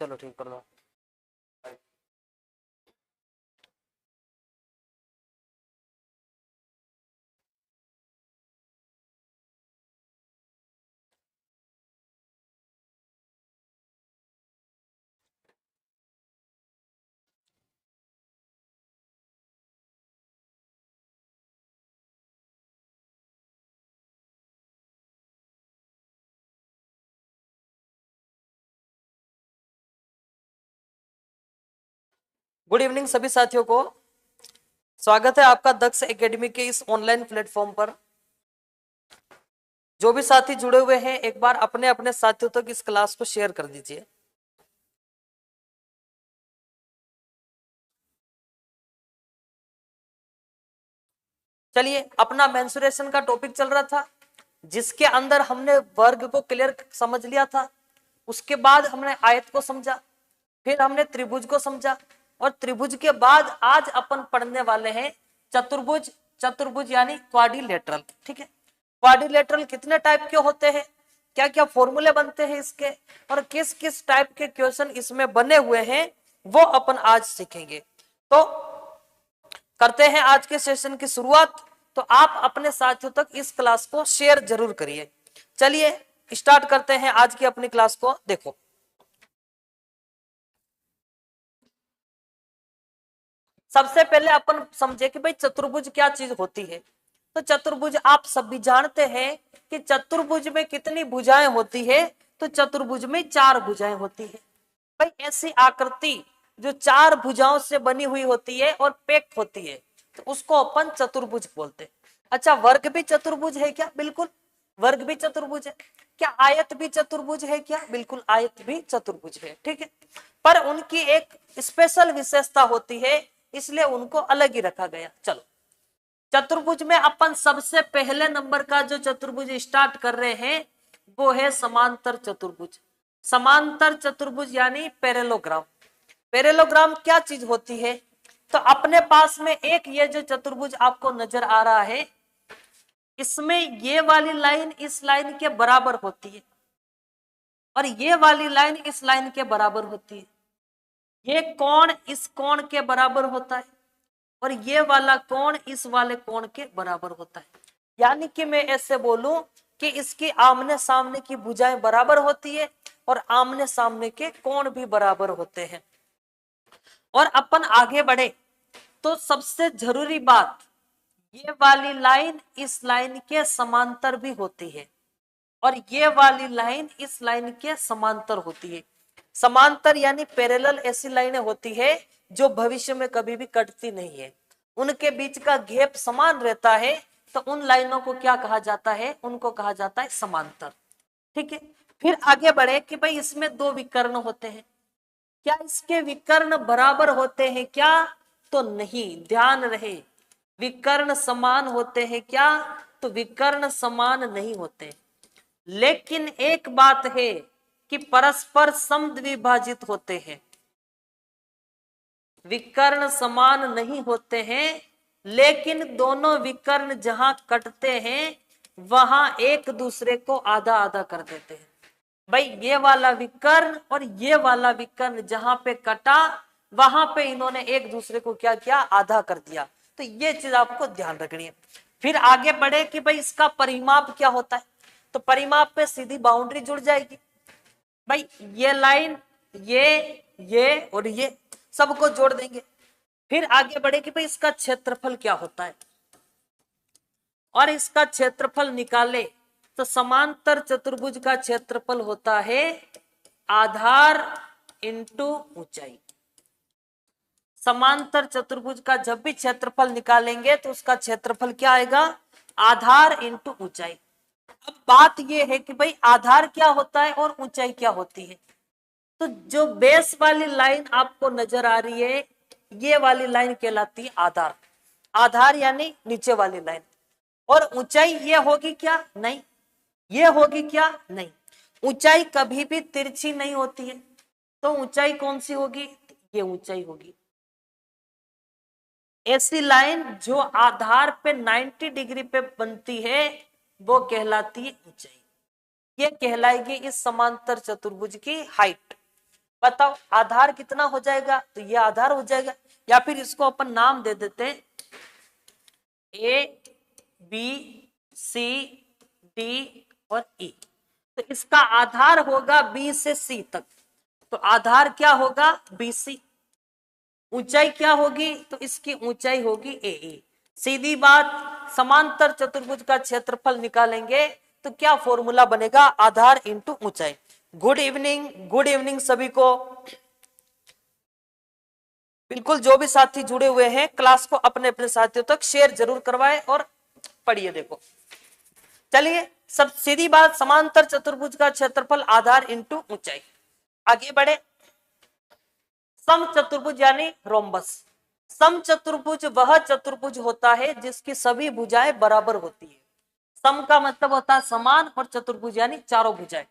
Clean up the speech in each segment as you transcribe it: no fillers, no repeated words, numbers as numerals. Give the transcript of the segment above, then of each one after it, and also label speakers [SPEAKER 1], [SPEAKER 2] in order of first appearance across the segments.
[SPEAKER 1] चलो ठीक कर दो। गुड इवनिंग सभी साथियों को। स्वागत है आपका दक्ष एकेडमी के इस ऑनलाइन प्लेटफॉर्म पर। जो भी साथी जुड़े हुए हैं एक बार अपने अपने साथियों तक इस क्लास को शेयर कर दीजिए। चलिए, अपना मेंसुरेशन का टॉपिक चल रहा था जिसके अंदर हमने वर्ग को क्लियर समझ लिया था। उसके बाद हमने आयत को समझा, फिर हमने त्रिभुज को समझा और त्रिभुज के बाद आज अपन पढ़ने वाले हैं चतुर्भुज। चतुर्भुज यानी क्वाड्रिलेटरल। ठीक है, क्वाड्रिलेटरल कितने टाइप के होते हैं, क्या क्या फॉर्मूले बनते हैं इसके, और किस किस टाइप के क्वेश्चन इसमें बने हुए हैं, वो अपन आज सीखेंगे। तो करते हैं आज के सेशन की शुरुआत। तो आप अपने साथियों तक इस क्लास को शेयर जरूर करिए। चलिए स्टार्ट करते हैं आज की अपनी क्लास को। देखो, सबसे पहले अपन समझे कि भाई चतुर्भुज क्या चीज होती है। तो चतुर्भुज आप सभी जानते हैं कि चतुर्भुज में कितनी भुजाएं होती है। तो चतुर्भुज में 4 भुजाएं होती है। भाई ऐसी आकृति जो 4 भुजाओं से बनी हुई होती है और पैक होती है तो उसको अपन चतुर्भुज बोलते हैं। अच्छा, वर्ग भी चतुर्भुज है क्या? बिल्कुल, वर्ग भी चतुर्भुज है। क्या आयत भी चतुर्भुज है क्या? बिल्कुल, आयत भी चतुर्भुज है। ठीक है, पर उनकी एक स्पेशल विशेषता होती है, इसलिए उनको अलग ही रखा गया। चलो, चतुर्भुज में अपन सबसे पहले नंबर का जो चतुर्भुज स्टार्ट कर रहे हैं वो है समांतर चतुर्भुज। समांतर चतुर्भुज यानी पैरेललोग्राम। पैरेललोग्राम क्या चीज होती है? तो अपने पास में एक ये जो चतुर्भुज आपको नजर आ रहा है, इसमें ये वाली लाइन इस लाइन के बराबर होती है और ये वाली लाइन इस लाइन के बराबर होती है। ये कोण इस कोण के बराबर होता है और ये वाला कोण इस वाले कोण के बराबर होता है। यानी कि मैं ऐसे बोलूं कि इसकी आमने सामने की भुजाएं बराबर होती है और आमने सामने के कोण भी बराबर होते हैं। और अपन आगे बढ़े तो सबसे जरूरी बात, ये वाली लाइन इस लाइन के समांतर भी होती है और ये वाली लाइन इस लाइन के समांतर होती है। समांतर यानी पैरेलल ऐसी लाइनें होती है जो भविष्य में कभी भी कटती नहीं है, उनके बीच का गैप समान रहता है। तो उन लाइनों को क्या कहा जाता है? उनको कहा जाता है समांतर। ठीक है, फिर आगे बढ़े कि भाई इसमें 2 विकर्ण होते हैं। क्या इसके विकर्ण बराबर होते हैं क्या? तो नहीं, ध्यान रहे, विकर्ण समान होते हैं क्या? तो विकर्ण समान नहीं होते। लेकिन एक बात है कि परस्पर समद्विभाजित होते हैं। विकर्ण समान नहीं होते हैं, लेकिन दोनों विकर्ण जहां कटते हैं वहां एक दूसरे को आधा आधा कर देते हैं। भाई ये वाला विकर्ण और ये वाला विकर्ण जहां पे कटा वहां पे इन्होंने एक दूसरे को क्या किया? आधा कर दिया। तो ये चीज आपको ध्यान रखनी है। फिर आगे बढ़े कि भाई इसका परिमाप क्या होता है। तो परिमाप पे सीधी बाउंड्री जुड़ जाएगी। भाई ये लाइन, ये और ये सबको जोड़ देंगे। फिर आगे बढ़े कि भाई इसका क्षेत्रफल क्या होता है और इसका क्षेत्रफल निकाले तो समांतर चतुर्भुज का क्षेत्रफल होता है आधार इंटू ऊंचाई। समांतर चतुर्भुज का जब भी क्षेत्रफल निकालेंगे तो उसका क्षेत्रफल क्या आएगा? आधार इंटू ऊंचाई। अब बात यह है कि भाई आधार क्या होता है और ऊंचाई क्या होती है। तो जो बेस वाली लाइन आपको नजर आ रही है ये वाली लाइन कहलाती है आधार। आधार यानी नीचे वाली लाइन। और ऊंचाई ये होगी क्या? नहीं। ये होगी क्या? नहीं। ऊंचाई कभी भी तिरछी नहीं होती है। तो ऊंचाई कौन सी होगी? ये ऊंचाई होगी। ऐसी लाइन जो आधार पे 90 डिग्री पे बनती है वो कहलाती है ऊंचाई। ये कहलाएगी इस समांतर चतुर्भुज की हाइट। बताओ आधार कितना हो जाएगा, तो ये आधार हो जाएगा, या फिर इसको अपन नाम दे देते हैं ए बी सी डी और ई। तो इसका आधार होगा बी से सी तक, तो आधार क्या होगा बी सी। ऊंचाई क्या होगी, तो इसकी ऊंचाई होगी ए। सीधी बात, समांतर चतुर्भुज का क्षेत्रफल निकालेंगे तो क्या फॉर्मूला बनेगा, आधार इंटू ऊंचाई। गुड इवनिंग, गुड इवनिंग सभी को। बिल्कुल जो भी साथी जुड़े हुए हैं क्लास को अपने अपने साथियों तक शेयर जरूर करवाएं और पढ़िए। देखो चलिए, सब सीधी बात, समांतर चतुर्भुज का क्षेत्रफल आधार इंटू ऊंचाई। आगे बढ़े, सम चतुर्भुज यानी रोम्बस। सम चतुर्भुज वह चतुर्भुज होता है जिसकी सभी भुजाएं बराबर होती है। सम का मतलब होता है समान, और चतुर्भुज यानी चारों भुजाएं।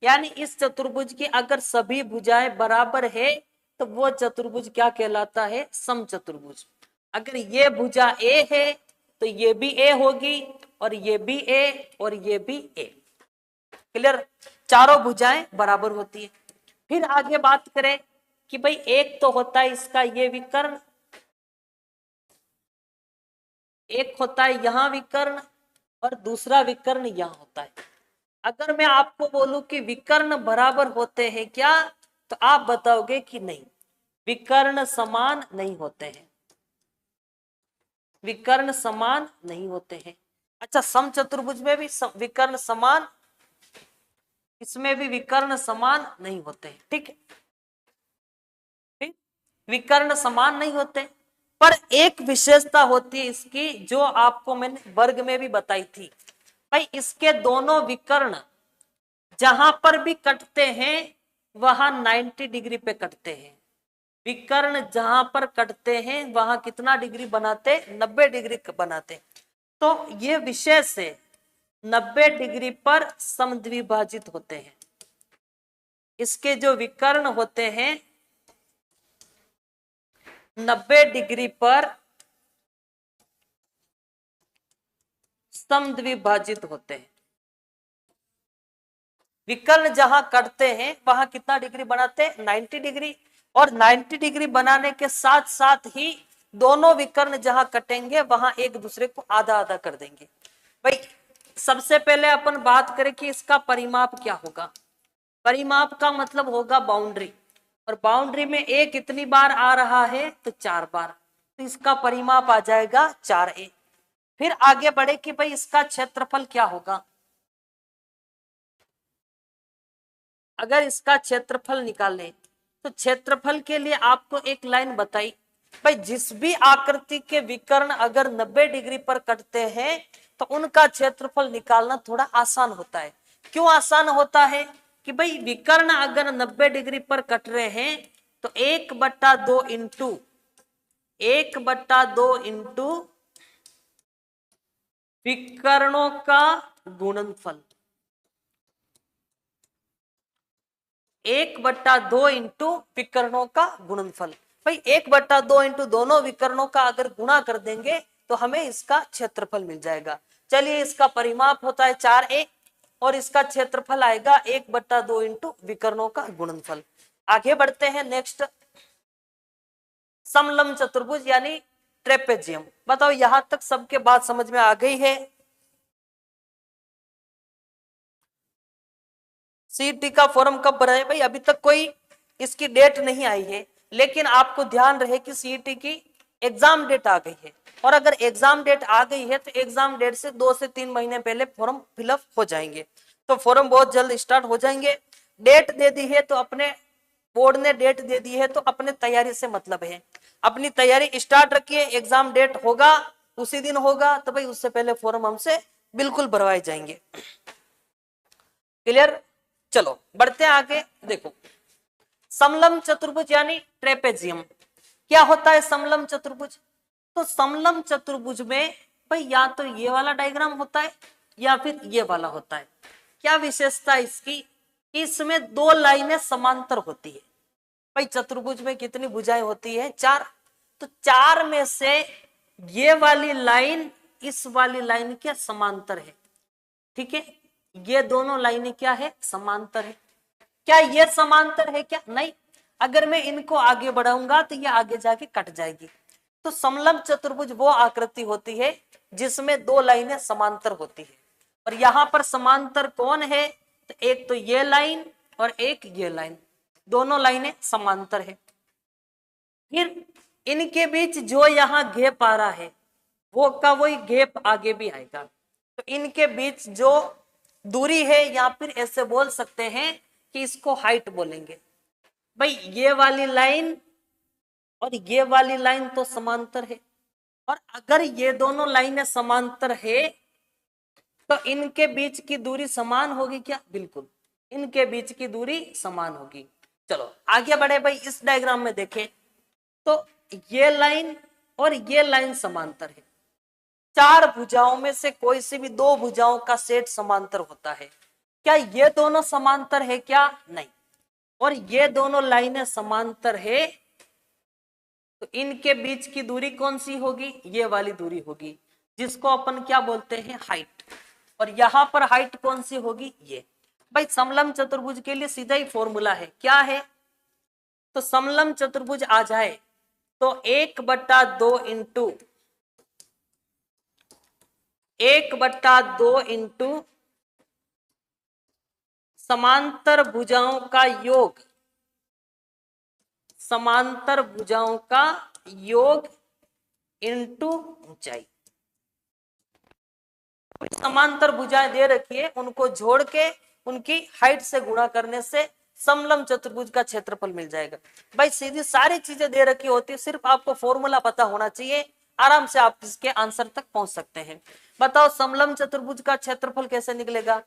[SPEAKER 1] यानी इस चतुर्भुज की अगर सभी भुजाएं बराबर है तो वो चतुर्भुज क्या कहलाता है, सम चतुर्भुज। अगर ये भुजा ए है तो ये भी ए होगी, और ये भी ए, और ये भी ए। क्लियर, चारों भुजाएं बराबर होती है। फिर आगे बात करें कि भाई एक तो होता है इसका ये विकर्ण, एक होता है यहां विकर्ण, और दूसरा विकर्ण यहां होता है। अगर मैं आपको बोलूं कि विकर्ण बराबर होते हैं क्या, तो आप बताओगे कि नहीं, विकर्ण समान नहीं होते हैं, विकर्ण समान नहीं होते हैं। अच्छा, सम चतुर्भुज में भी विकर्ण समान, इसमें भी विकर्ण समान नहीं होते हैं। ठीक है, विकर्ण समान नहीं होते, पर एक विशेषता होती है इसकी जो आपको मैंने वर्ग में भी बताई थी। भाई इसके दोनों विकर्ण जहां पर भी कटते हैं वहां 90 डिग्री पे कटते हैं। विकर्ण जहां पर कटते हैं वहां कितना डिग्री बनाते, 90 डिग्री बनाते। तो ये विशेष है, 90 डिग्री पर समद्विभाजित होते हैं। इसके जो विकर्ण होते हैं 90 डिग्री पर समद्विभाजित होते हैं। विकर्ण जहां कटते हैं वहां कितना डिग्री बनाते हैं, 90 डिग्री। और 90 डिग्री बनाने के साथ साथ ही दोनों विकर्ण जहां कटेंगे वहां एक दूसरे को आधा आधा कर देंगे। भाई सबसे पहले अपन बात करें कि इसका परिमाप क्या होगा। परिमाप का मतलब होगा बाउंड्री, और बाउंड्री में ए कितनी बार आ रहा है, तो 4 बार, तो इसका परिमाप आ जाएगा 4a। फिर आगे बढ़े कि भाई इसका क्षेत्रफल क्या होगा। अगर इसका क्षेत्रफल निकालें तो क्षेत्रफल के लिए आपको एक लाइन बताई, भाई जिस भी आकृति के विकर्ण अगर 90 डिग्री पर कटते हैं तो उनका क्षेत्रफल निकालना थोड़ा आसान होता है। क्यों आसान होता है, कि भाई विकर्ण अगर 90 डिग्री पर कट रहे हैं तो 1/2 इंटू विकर्णों का गुणनफल, 1/2 इंटू विकर्णों का गुणनफल। भाई 1/2 इंटू दोनों विकर्णों का अगर गुणा कर देंगे तो हमें इसका क्षेत्रफल मिल जाएगा। चलिए, इसका परिमाप होता है 4a और इसका क्षेत्रफल आएगा 1/2 इंटू विकर्णों का गुणनफल। आगे बढ़ते हैं, नेक्स्ट समलंब चतुर्भुज यानी ट्रेपेजियम। बताओ यहां तक सबके बात समझ में आ गई है। सीईटी का फॉर्म कब भरा है, भाई अभी तक कोई इसकी डेट नहीं आई है, लेकिन आपको ध्यान रहे कि सीईटी की एग्जाम डेट आ गई है, और अगर एग्जाम डेट आ गई है तो एग्जाम डेट से 2 से 3 महीने पहले फॉर्म फिलअप हो जाएंगे। तो फॉर्म बहुत जल्द स्टार्ट हो जाएंगे। डेट दे दी है तो अपने बोर्ड ने डेट दे दी है तो अपने तैयारी से मतलब है, अपनी तैयारी स्टार्ट रखिए। एग्जाम डेट होगा उसी दिन होगा, तो भाई उससे पहले फॉर्म हमसे बिल्कुल भरवाए जाएंगे। क्लियर, चलो बढ़ते हैं आगे। देखो समलंब चतुर्भुज यानी ट्रेपेजियम, क्या होता है समलंब चतुर्भुज। तो समलंब चतुर्भुज में भाई या तो ये वाला डायग्राम होता है या फिर ये वाला होता है। क्या विशेषता इसकी, इसमें 2 लाइनें समांतर होती है। भाई चतुर्भुज में कितनी भुजाएं होती है, 4, तो 4 में से ये वाली लाइन इस वाली लाइन के समांतर है। ठीक है, ये दोनों लाइनें क्या है, समांतर है। क्या ये समांतर है क्या, नहीं, अगर मैं इनको आगे बढ़ाऊंगा तो ये आगे जाके कट जाएगी। तो समलंब चतुर्भुज वो आकृति होती है जिसमें दो लाइनें समांतर होती है। और यहां पर समांतर कौन है? तो एक तो ये लाइन और एक ये लाइन, दोनों लाइनें समांतर है। फिर इनके बीच जो यहाँ गैप आ रहा है वो का वही गैप आगे भी आएगा। तो इनके बीच जो दूरी है या फिर ऐसे बोल सकते हैं कि इसको हाइट बोलेंगे। भाई ये वाली लाइन और ये वाली लाइन तो समांतर है, और अगर ये दोनों लाइनें समांतर है तो इनके बीच की दूरी समान होगी क्या? बिल्कुल, इनके बीच की दूरी समान होगी। चलो आगे बढ़े भाई। इस डायग्राम में देखें तो ये लाइन और ये लाइन समांतर है। चार भुजाओं में से कोई सी भी दो भुजाओं का सेट समांतर होता है। क्या ये दोनों समांतर है? क्या नहीं। और ये दोनों लाइनें समांतर है तो इनके बीच की दूरी कौन सी होगी? ये वाली दूरी होगी, जिसको अपन क्या बोलते हैं? हाइट। और यहां पर हाइट कौन सी होगी? ये। भाई समलंब चतुर्भुज के लिए सीधा ही फॉर्मूला है, क्या है? तो समलंब चतुर्भुज आ जाए तो 1/2 इंटू 1/2 इंटू समांतर भुजाओं का योग, समांतर भुजाओं का योग इंटू ऊंचाई। समांतर भुजाएं दे रखी है, उनको जोड़ के उनकी हाइट से गुणा करने से समलंब चतुर्भुज का क्षेत्रफल मिल जाएगा। भाई सीधी सारी चीजें दे रखी होती है, सिर्फ आपको फॉर्मूला पता होना चाहिए, आराम से आप इसके आंसर तक पहुंच सकते हैं। बताओ समलंब चतुर्भुज का क्षेत्रफल कैसे निकलेगा?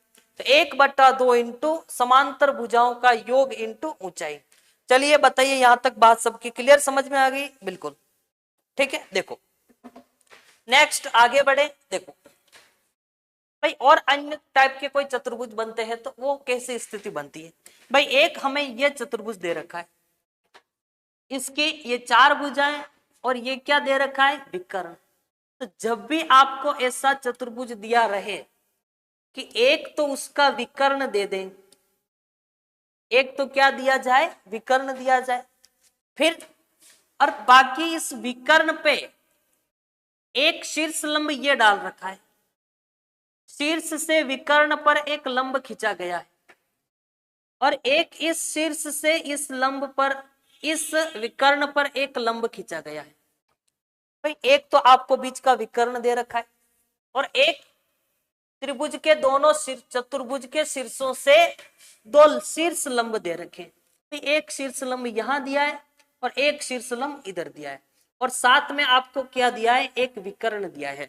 [SPEAKER 1] तो 1/2 इंटू समांतर भुजाओं का योग इंटू ऊंचाई। चलिए बताइए, यहां तक बात सबकी क्लियर समझ में आ गई? बिल्कुल ठीक है। देखो नेक्स्ट आगे बढ़े। देखो भाई और अन्य टाइप के कोई चतुर्भुज बनते हैं तो वो कैसी स्थिति बनती है? भाई एक हमें ये चतुर्भुज दे रखा है, इसकी ये चार भुजाएं और ये क्या दे रखा है? विकर्ण। तो जब भी आपको ऐसा चतुर्भुज दिया रहे कि एक तो उसका विकर्ण दे दें, एक तो क्या दिया जाए? विकर्ण दिया जाए। फिर और बाकी इस विकर्ण पे एक शीर्ष लंब ये डाल रखा है, शीर्ष से विकर्ण पर एक लंब खींचा गया है, और एक इस शीर्ष से इस लंब पर, इस विकर्ण पर एक लंब खींचा गया है। भाई एक तो आपको बीच का विकर्ण दे रखा है और एक त्रिभुज के दोनों चतुर्भुज के शीर्षों से दो शीर्ष लंब दे रखे। एक शीर्ष लंब यहां दिया है और एक शीर्ष लंब इधर दिया है, और साथ में आपको क्या दिया है? एक विकर्ण दिया है।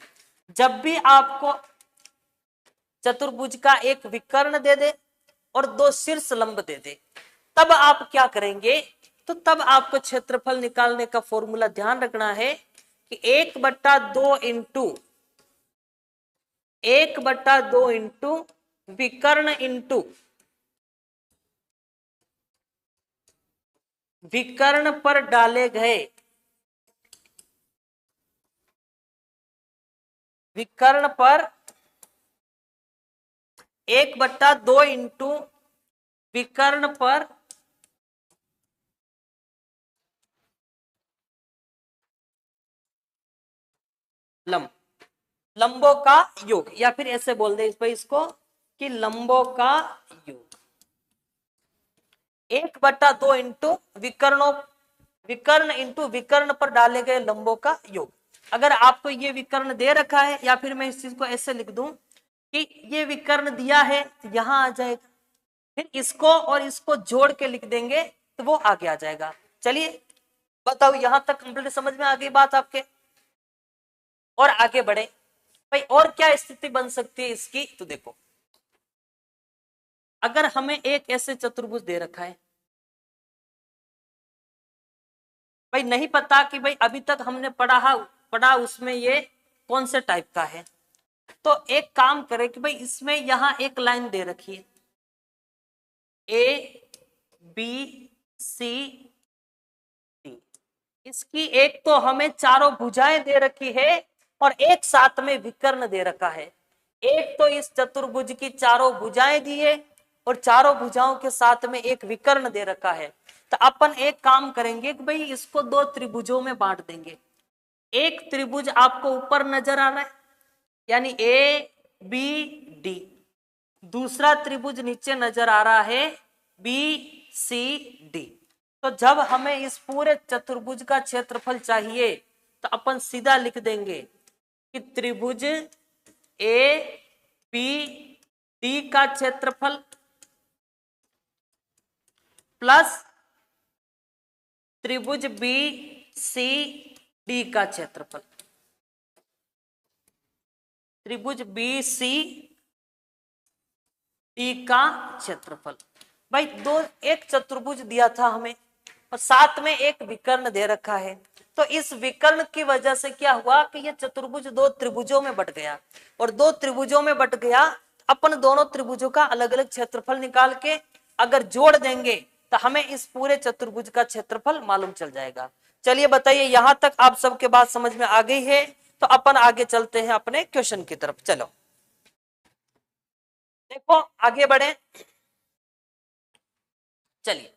[SPEAKER 1] जब भी आपको चतुर्भुज का एक विकर्ण दे दे और दो शीर्ष लंब दे दे, तब आप क्या करेंगे? तो तब आपको क्षेत्रफल निकालने का फॉर्मूला ध्यान रखना है कि 1/2 इंटू विकर्ण इंटू विकर्ण पर डाले गए, विकर्ण पर 1/2 इंटू विकर्ण पर लंब, लंबों का योग, या फिर ऐसे बोल दे इस पर इसको कि लंबों का योग। 1/2 इंटू विकर्ण इंटू विकर्ण पर डाले गए लंबों का योग। अगर आपको ये विकर्ण दे रखा है, या फिर मैं इस चीज को ऐसे लिख दूं कि ये विकर्ण दिया है तो यहां आ जाएगा, फिर इसको और इसको जोड़ के लिख देंगे तो वो आगे आ जाएगा। चलिए बताओ, यहां तक कंप्लीट समझ में आ गई बात आपके? और आगे बढ़े भाई, और क्या स्थिति बन सकती है इसकी? तो देखो अगर हमें एक ऐसे चतुर्भुज दे रखा है, भाई नहीं पता कि भाई अभी तक हमने पढ़ा उसमें ये कौन से टाइप का है, तो एक काम करें कि भाई इसमें यहां एक लाइन दे रखी है ABCD, इसकी एक तो हमें चारों भुजाएं दे रखी है और एक साथ में विकर्ण दे रखा है। एक तो इस चतुर्भुज की चारों भुजाएं दी है और चारों भुजाओं के साथ में एक विकर्ण दे रखा है। तो अपन एक काम करेंगे कि भाई इसको दो त्रिभुजों में बांट देंगे। एक त्रिभुज आपको ऊपर नजर आ रहा है यानी ए बी डी, दूसरा त्रिभुज नीचे नजर आ रहा है बी सी डी। तो जब हमें इस पूरे चतुर्भुज का क्षेत्रफल चाहिए तो अपन सीधा लिख देंगे कि त्रिभुज ए बी डी का क्षेत्रफल प्लस त्रिभुज बी सी डी का क्षेत्रफल, त्रिभुज बी सी डी का क्षेत्रफल। भाई दो एक चतुर्भुज दिया था हमें और साथ में एक विकर्ण दे रखा है, तो इस विकर्ण की वजह से क्या हुआ कि ये चतुर्भुज दो त्रिभुजों में बट गया, और दो त्रिभुजों में बट गया अपन दोनों त्रिभुजों का अलग अलग क्षेत्रफल निकाल के अगर जोड़ देंगे तो हमें इस पूरे चतुर्भुज का क्षेत्रफल मालूम चल जाएगा। चलिए बताइए यहां तक आप सबके बात समझ में आ गई है? तो अपन आगे चलते हैं अपने क्वेश्चन की तरफ। चलो देखो आगे बढ़े। चलिए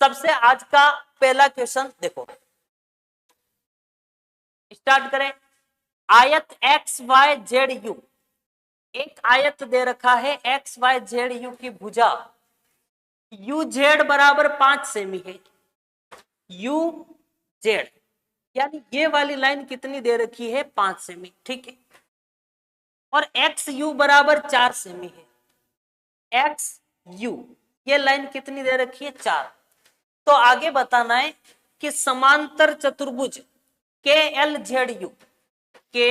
[SPEAKER 1] सबसे आज का पहला क्वेश्चन देखो, स्टार्ट करें। आयत एक्स वाई जेड यू, एक आयत दे रखा है एक्स वाई जेड यू की भुजा यू जेड बराबर 5 सेमी है। यू जेड यानी ये वाली लाइन कितनी दे रखी है 5 सेमी, ठीक है। और एक्स यू बराबर 4 सेमी है। एक्स यू ये लाइन कितनी दे रखी है 4। तो आगे बताना है कि समांतर चतुर्भुज के एल जेड यू, के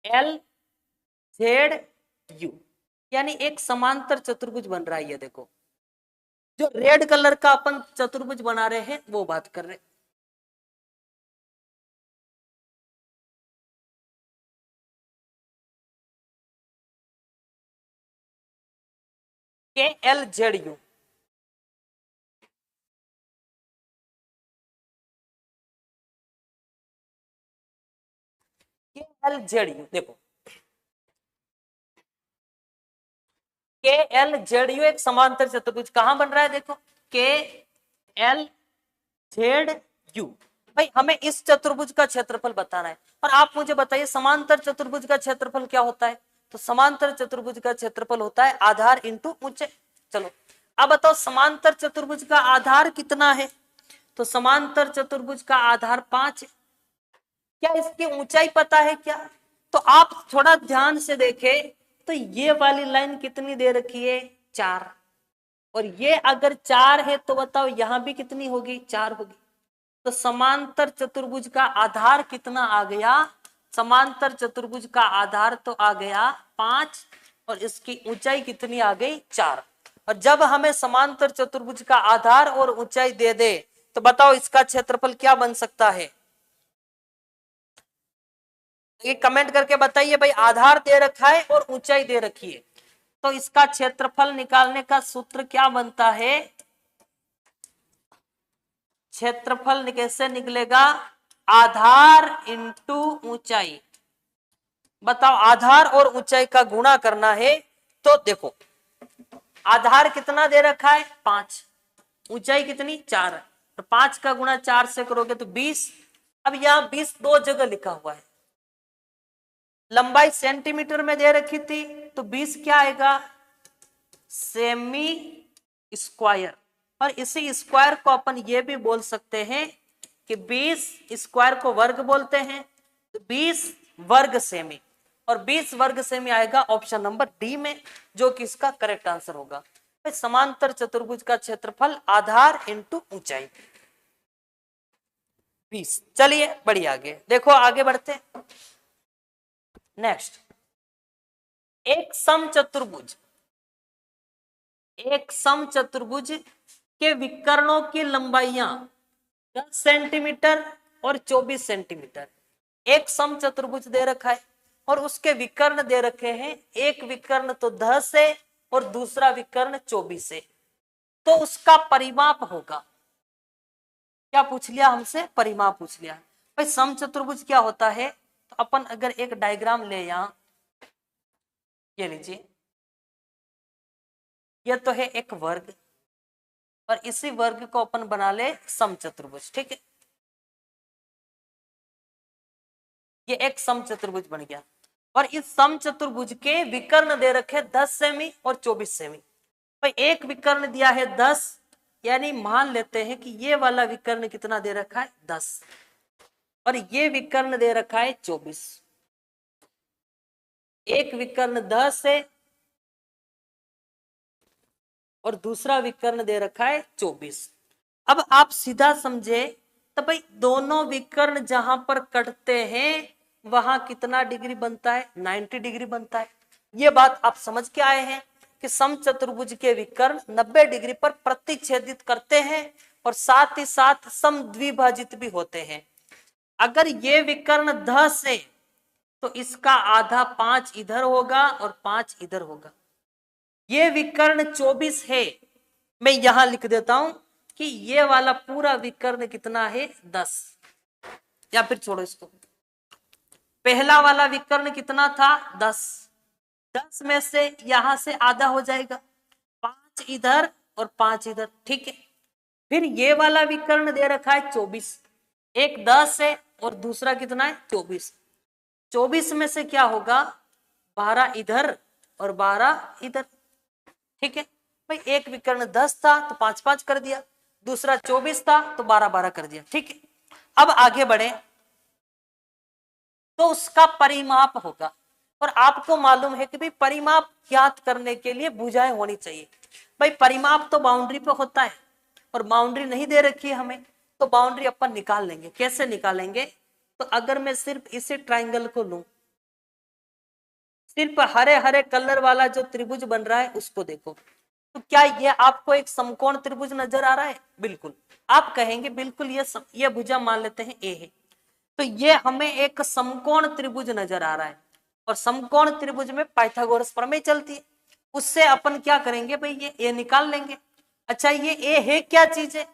[SPEAKER 1] एल जेड यू यानी एक समांतर चतुर्भुज बन रहा है। ये देखो जो रेड कलर का अपन चतुर्भुज बना रहे हैं वो बात कर रहे हैं। के एल जेड यू, के एल जेड यू देखो, के एल जेड यू एक समांतर चतुर्भुज कहां बन रहा है देखो, के एल जेड यू। भाई हमें इस चतुर्भुज का क्षेत्रफल बताना है और आप मुझे बताइए समांतर चतुर्भुज का क्षेत्रफल क्या होता है। तो समांतर चतुर्भुज का क्षेत्रफल होता है आधार इंटू ऊंचाई। चलो अब बताओ समांतर चतुर्भुज का आधार कितना है। तो समांतर चतुर्भुज का आधार 5 है। क्या इसकी ऊंचाई पता है क्या? तो आप थोड़ा ध्यान से देखें तो ये वाली लाइन कितनी दे रखी है 4, और ये अगर 4 है तो बताओ यहां भी कितनी होगी 4 होगी। तो समांतर चतुर्भुज का आधार कितना आ गया? समांतर चतुर्भुज का आधार तो आ गया 5 और इसकी ऊंचाई कितनी आ गई 4। और जब हमें समांतर चतुर्भुज का आधार और ऊंचाई दे दे तो बताओ इसका क्षेत्रफल क्या बन सकता है? ये कमेंट करके बताइए भाई, आधार दे रखा है और ऊंचाई दे रखी है तो इसका क्षेत्रफल निकालने का सूत्र क्या बनता है? क्षेत्रफल कैसे निकलेगा? आधार इंटू ऊंचाई। बताओ आधार और ऊंचाई का गुणा करना है तो देखो आधार कितना दे रखा है 5, ऊंचाई कितनी 4, तो 5 का गुणा 4 से करोगे तो 20। अब यहाँ 20 दो जगह लिखा हुआ है, लंबाई सेंटीमीटर में दे रखी थी तो 20 क्या आएगा सेमी स्क्वायर, और इसी स्क्वायर को अपन ये भी बोल सकते हैं कि 20 स्क्वायर को वर्ग बोलते हैं तो 20 वर्ग सेमी, और 20 वर्ग सेमी आएगा ऑप्शन नंबर डी में जो कि इसका करेक्ट आंसर होगा। समांतर चतुर्भुज का क्षेत्रफल आधार इंटू ऊंचाई 20। चलिए बढ़िया आगे देखो, आगे बढ़ते हैं। नेक्स्ट, एक समचतुर्भुज, एक समचतुर्भुज के विकर्णों की लंबाइयां 10 सेंटीमीटर और 24 सेंटीमीटर। एक समचतुर्भुज दे रखा है और उसके विकर्ण दे रखे हैं, एक विकर्ण तो 10 है और दूसरा विकर्ण 24 है, तो उसका परिमाप होगा। क्या पूछ लिया हमसे? परिमाप पूछ लिया। भाई समचतुर्भुज क्या होता है? तो अपन अगर एक डायग्राम ले, यहां ये लीजिए, ये तो है एक वर्ग, और इसी वर्ग को अपन बना ले समचतुर्भुज। ठीक है, ये एक समचतुर्भुज बन गया। और इस समचतुर्भुज के विकर्ण दे रखे 10 सेमी और 24 सेमी। भाई एक विकर्ण दिया है 10, यानी मान लेते हैं कि ये वाला विकर्ण कितना दे रखा है 10, और ये विकर्ण दे रखा है 24। एक विकर्ण 10 है और दूसरा विकर्ण दे रखा है 24। अब आप सीधा समझे तो भाई दोनों विकर्ण जहां पर कटते हैं वहां कितना डिग्री बनता है, 90 डिग्री बनता है। ये बात आप समझ के आए हैं कि समचतुर्भुज के विकर्ण 90 डिग्री पर प्रतिच्छेदित करते हैं और साथ ही साथ समद्विभाजित भी होते हैं। अगर ये विकर्ण 10 है तो इसका आधा 5 इधर होगा और 5 इधर होगा। ये विकर्ण 24 है, मैं यहां लिख देता हूं कि ये वाला पूरा विकर्ण कितना है 10, या फिर छोड़ो इसको, पहला वाला विकर्ण कितना था 10, 10 में से यहां से आधा हो जाएगा, 5 इधर और 5 इधर। ठीक है, फिर ये वाला विकर्ण दे रखा है 24, एक 10 है और दूसरा कितना है 24। 24 में से क्या होगा, 12 इधर और 12 इधर। ठीक है भाई, एक विकर्ण 10 था तो 5-5 कर दिया, दूसरा 24 था तो 12-12 कर दिया। ठीक है, अब आगे बढ़े तो उसका परिमाप होगा। और आपको मालूम है कि भाई परिमाप ज्ञात करने के लिए भुजाएं होनी चाहिए। भाई परिमाप तो बाउंड्री पे होता है और बाउंड्री नहीं दे रखी है हमें, तो बाउंड्री अपन निकाल लेंगे। कैसे निकालेंगे, तो अगर मैं सिर्फ इसे ट्राइंगल को लूं, सिर्फ हरे हरे कलर वाला जो त्रिभुज बन रहा है उसको देखो, तो क्या ये आपको एक समकोण त्रिभुज नजर आ रहा है? बिल्कुल। आप कहेंगे बिल्कुल ये भुजा मान लेते हैं ए है, तो ये हमें एक समकोण त्रिभुज नजर आ रहा है। और समकोण त्रिभुज में पाइथागोरस प्रमेय चलती है, उससे अपन क्या करेंगे भाई, ये ए निकाल लेंगे। अच्छा ये ए है क्या चीज है,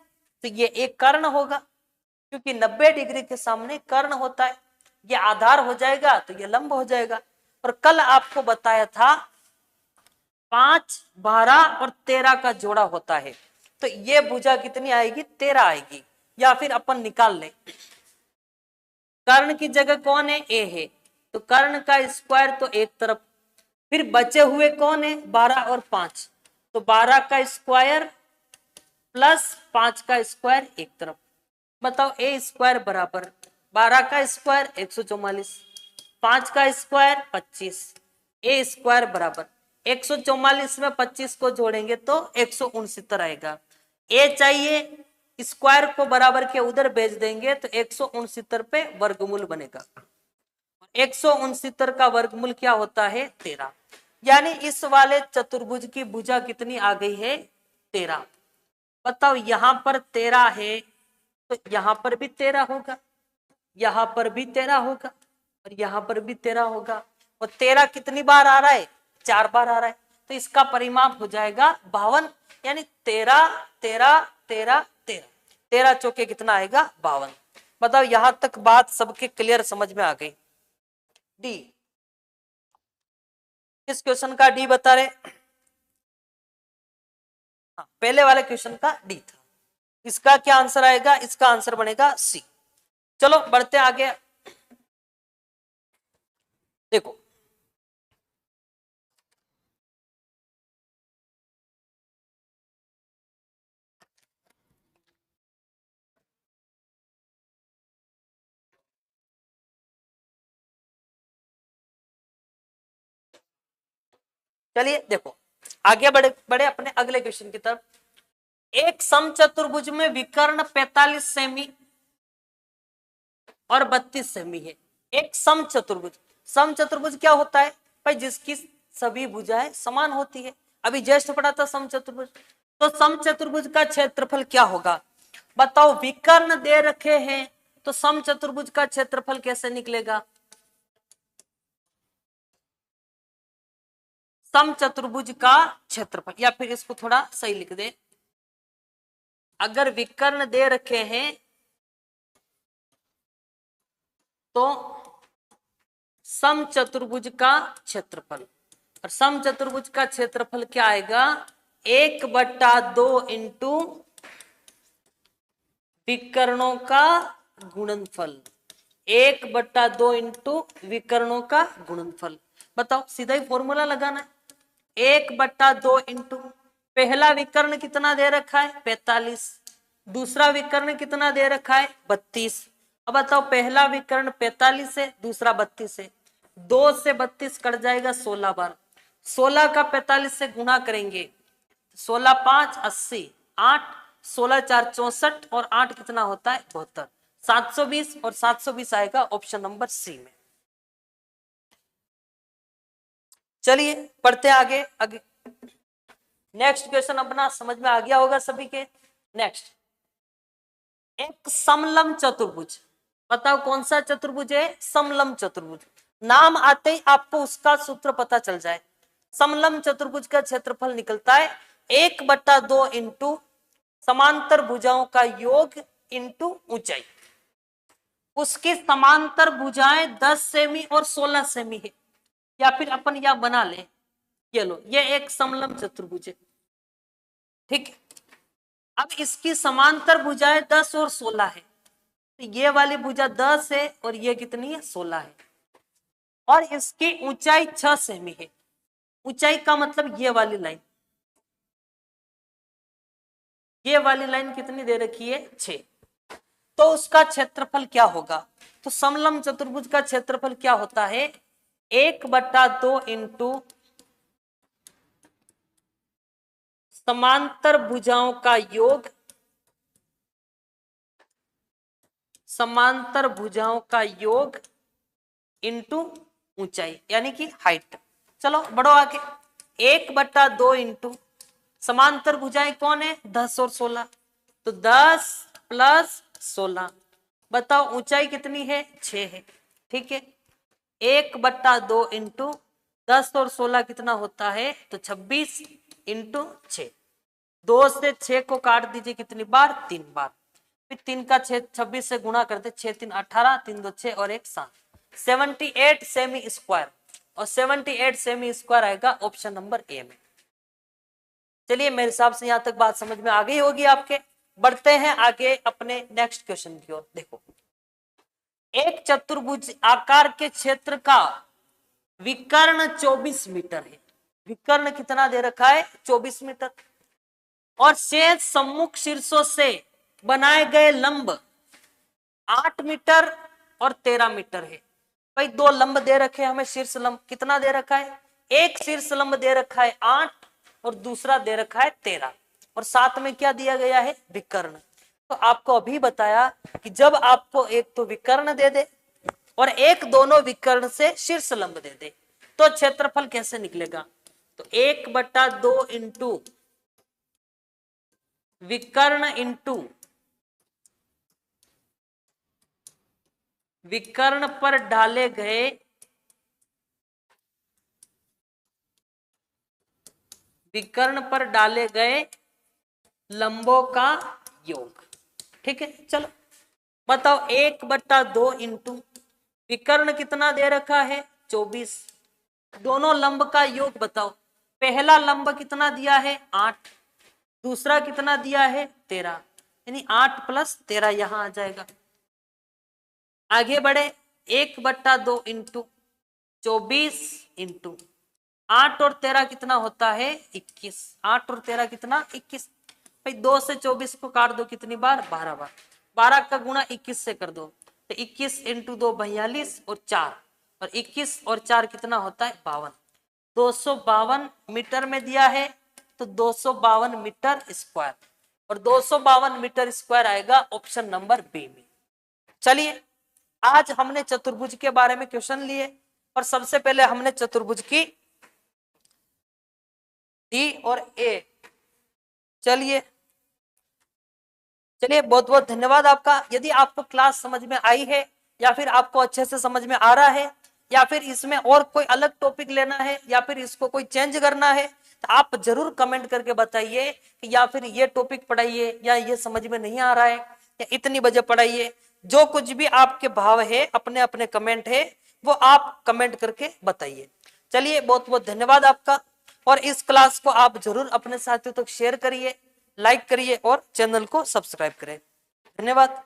[SPEAKER 1] तो ये एक कर्ण होगा, क्योंकि 90 डिग्री के सामने कर्ण होता है। ये आधार हो जाएगा तो ये लंब हो जाएगा। और कल आपको बताया था 5, 12 और 13 का जोड़ा होता है, तो ये भुजा कितनी आएगी, 13 आएगी। या फिर अपन निकाल लें, कर्ण की जगह कौन है, ए है, तो कर्ण का स्क्वायर तो एक तरफ, फिर बचे हुए कौन है 12 और 5, तो 12 का स्क्वायर प्लस 5 का स्क्वायर एक तरफ। बताओ ए स्क्वायर बराबर 12 का स्क्वायर 144, 5 का स्क्वायर 25, ए स्क्वायर बराबर 144 में 25 को जोड़ेंगे तो 169 आएगा। ए चाहिए, स्क्वायर को बराबर के उधर भेज देंगे तो 169 पे वर्गमूल बनेगा। 169 का वर्गमूल क्या होता है 13, यानी इस वाले चतुर्भुज की भुजा कितनी आ गई है 13। बताओ यहां पर 13 है तो यहां पर भी 13 होगा, यहां पर भी 13 होगा और यहां पर भी 13 होगा। और 13 कितनी बार आ रहा है, 4 बार आ रहा है, तो इसका परिमाप हो जाएगा 52, यानी 13 13 13 13, 13 चौके कितना आएगा 52। बताओ यहां तक बात सबके क्लियर समझ में आ गई। डी, किस क्वेश्चन का डी बता रहे, हाँ पहले वाले क्वेश्चन का डी था। इसका क्या आंसर आएगा, इसका आंसर बनेगा सी। चलो बढ़ते आगे, देखो चलिए देखो आगे बढ़े बढ़े अपने अगले क्वेश्चन की तरफ। एक समचतुर्भुज में विकर्ण 45 सेमी और 32 सेमी है। एक समचतुर्भुज, समचतुर्भुज क्या होता है भाई, जिसकी सभी भुजाएं समान होती है। अभी जस्ट पढ़ा था समचतुर्भुज, तो समचतुर्भुज का क्षेत्रफल क्या होगा। बताओ विकर्ण दे रखे हैं तो समचतुर्भुज का क्षेत्रफल कैसे निकलेगा। समचतुर्भुज का क्षेत्रफल, या फिर इसको थोड़ा सही लिख दे, अगर विकर्ण दे रखे हैं तो समचतुर्भुज का क्षेत्रफल, और समचतुर्भुज का क्षेत्रफल क्या आएगा 1/2 इंटू विकर्णों का गुणनफल, 1/2 इंटू विकर्णों का गुणनफल। बताओ, सीधा ही फॉर्मूला लगाना है। 1/2 इंटू पहला विकर्ण कितना दे रखा है 45, दूसरा विकर्ण कितना दे रखा है 32। अब बताओ, पहला विकर्ण 45 है, दूसरा 32 है, 2 से 32 कट जाएगा 16 बार। 16 का 45 से गुणा करेंगे, 16 5 80, 8 16 4 64 और 8 कितना होता है 72, 720 और 720 आएगा ऑप्शन नंबर सी में। चलिए पढ़ते आगे आगे। नेक्स्ट क्वेश्चन अपना समझ में आ गया होगा सभी के। नेक्स्ट, एक समलंब चतुर्भुज, बताओ कौन सा चतुर्भुज है, समलंब चतुर्भुज। नाम आते ही आपको उसका सूत्र पता चल जाए। समलंब चतुर्भुज का क्षेत्रफल निकलता है 1/2 इंटू समांतर भुजाओं का योग इंटू ऊंचाई। उसकी समांतर भुजाएं 10 सेमी और 16 सेमी है, या फिर अपन यह बना ले, ये लो, ये एक समलंब चतुर्भुज है, ठीक है। अब इसकी समांतर भुजाएं 10 और 16 है, तो ये वाली भुजा 10 है और ये कितनी है 16 है, और इसकी ऊंचाई 6 सेमी है। ऊंचाई का मतलब ये वाली लाइन, ये वाली लाइन कितनी दे रखी है 6, तो उसका क्षेत्रफल क्या होगा। तो समलंब चतुर्भुज का क्षेत्रफल क्या होता है 1/2 इंटू समांतर भुजाओं का योग, समांतर भुजाओं का योग इंटू ऊंचाई यानी कि हाइट। चलो बढ़ो आगे, 1/2 इंटू समांतर भुजाएं कौन है 10 और 16, तो 10 प्लस 16, बताओ ऊंचाई कितनी है 6 है, ठीक है। 1/2 इंटू 10 और 16 कितना होता है, तो 26 इंटू 6, 2 से 6 को काट दीजिए कितनी बार 3 बार, फिर 3 का 6 26 से गुणा करते, 6 3 18, 3 2 6 और 1 7, 78 सेमी स्क्वायर, और 78 सेमी स्क्वायर आएगा ऑप्शन नंबर ए में। चलिए मेरे हिसाब से यहां तक बात समझ में आ गई होगी आपके। बढ़ते हैं आगे अपने नेक्स्ट क्वेश्चन की ओर। देखो, एक चतुर्भुज आकार के क्षेत्र का विकर्ण 24 मीटर है। विकर्ण कितना दे रखा है 24 मीटर, और शेष सम्मुख शीर्षों से बनाए गए लंब 8 मीटर और 13 मीटर है। भाई दो लंब दे रखे हैं हमें, शीर्ष लंब कितना दे रखा है, एक शीर्ष लंब दे रखा है 8 और दूसरा दे रखा है 13, और साथ में क्या दिया गया है विकर्ण। तो आपको अभी बताया कि जब आपको एक तो विकर्ण दे दे और एक दोनों विकर्ण से शीर्ष लंब दे दे, तो क्षेत्रफल कैसे निकलेगा। तो 1/2 इंटू विकर्ण इंटू विकर्ण पर डाले गए लंबों का योग, ठीक है। चलो बताओ, 1/2 इंटू विकर्ण कितना दे रखा है 24, दोनों लंब का योग बताओ। पहला लंब कितना दिया है 8, दूसरा कितना दिया है 13, यानी 8 प्लस 13 यहां आ जाएगा। आगे बढ़े, 1/2 इंटू 24 इंटू 8 और 13 कितना होता है 21, 8 और 13 कितना 21। भाई 2 से 24 को काट दो कितनी बार 12 बार, 12 का गुणा 21 से कर दो, तो 21 इंटू 2 42 और 4, और 21 और 4 कितना होता है 52, 252 मीटर में दिया है, तो 252 मीटर स्क्वायर, और 252 मीटर स्क्वायर आएगा ऑप्शन नंबर बी में। चलिए आज हमने चतुर्भुज के बारे में क्वेश्चन लिए, और सबसे पहले हमने चतुर्भुज की डी और ए। चलिए बहुत बहुत धन्यवाद आपका। यदि आपको क्लास समझ में आई है, या फिर आपको अच्छे से समझ में आ रहा है, या फिर इसमें और कोई अलग टॉपिक लेना है, या फिर इसको कोई चेंज करना है, तो आप जरूर कमेंट करके बताइए कि या फिर ये टॉपिक पढ़ाइए, या ये समझ में नहीं आ रहा है, या इतनी बजे पढ़ाइए। जो कुछ भी आपके भाव है, अपने अपने कमेंट है, वो आप कमेंट करके बताइए। चलिए बहुत बहुत धन्यवाद आपका, और इस क्लास को आप जरूर अपने साथियों तक शेयर करिए, लाइक करिए और चैनल को सब्सक्राइब करें। धन्यवाद।